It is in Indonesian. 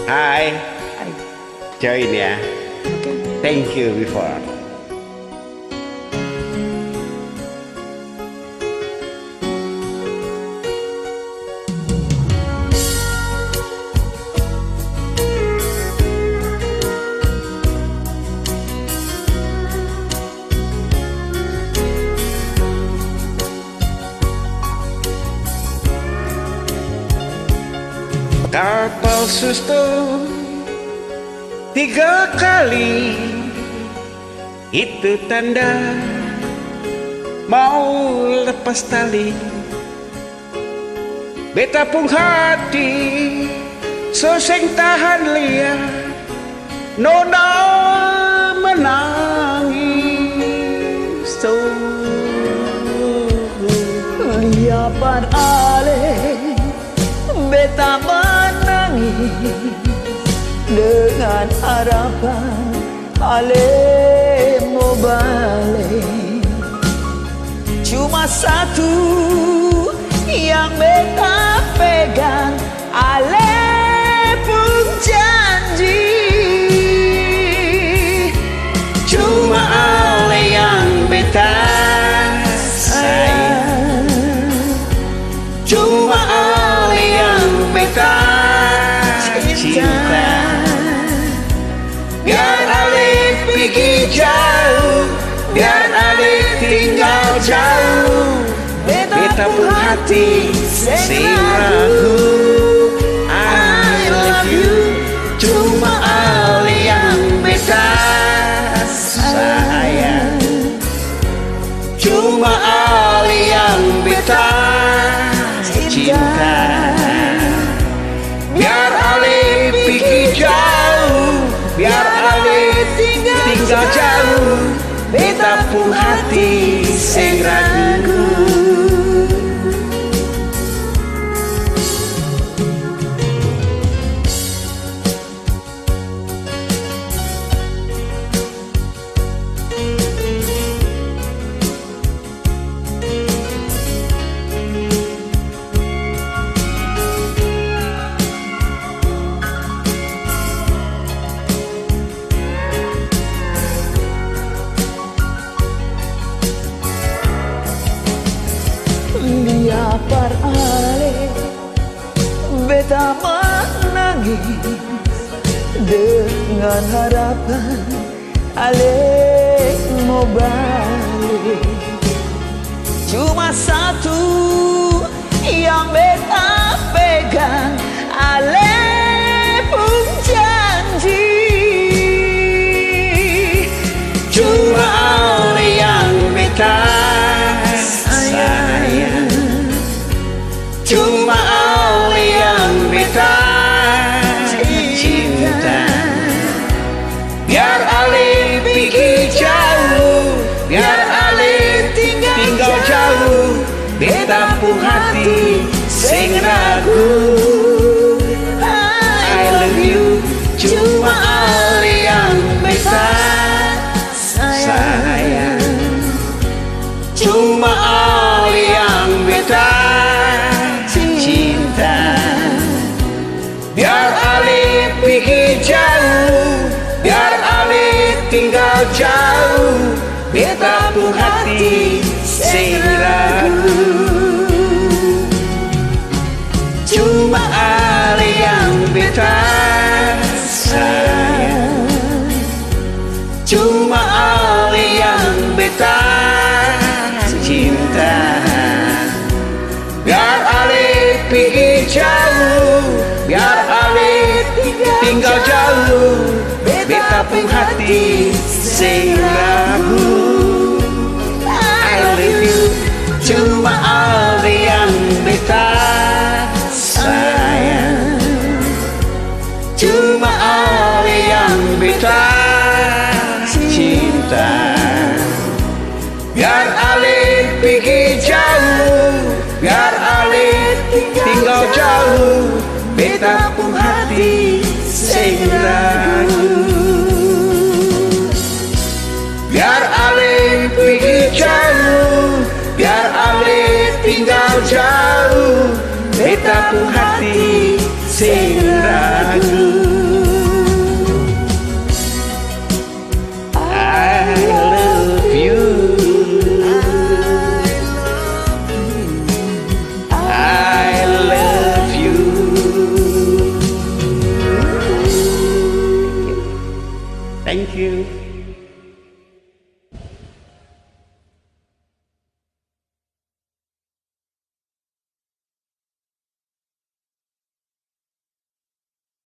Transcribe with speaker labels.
Speaker 1: Hai,
Speaker 2: Hai.
Speaker 1: join ya.
Speaker 2: Oke.
Speaker 1: Thank you before. Kapal sustu 3 kali, itu tanda mau lepas tali. Beta pun hati soseng tahan liat, nona menangis.
Speaker 2: Liapan ale beta menangis dengan harapan ale mau balik. Cuma satu yang beta pegang, ale pun janji.
Speaker 1: Cuma ale yang beta sayang, cuma ale yang beta cinta. Biar ale pergi jauh, biar ale tinggal jauh, beta pun hati sing ragu. I love you, cuma ale yang beta sayang, cuma ale yang beta cinta. Biar ale pergi jauh, biar ale tinggal jauh, beta pun hati sing ragu.
Speaker 2: Liapar ale beta menangis dengan harapan ale mau balik. Cuma satu yang beta pegang, ale pun janji.
Speaker 1: Cuma ale yang beta sayang, cuma ale yang beta cinta. Biar ale pergi jauh, biar ale tinggal jauh, beta pun hati sing ragu. I love you, cuma ale yang beta sayang, cuma ale yang beta cinta. Biar ale pergi jauh, biar ale tinggal jauh, beta pun hati sing ragu. Cuma ale yang beta sayang, cuma ale yang beta cinta. Biar ale pergi jauh, biar ale tinggal jauh, beta pun hati sing ragu. I love you, cuma ale yang beta sayang, cuma ale yang beta cinta. Biar ale pergi jauh, biar ale tinggal jauh, beta pun hati sing ragu. Biar ale pergi jauh, biar ale tinggal jauh, beta pun hati sing ragu.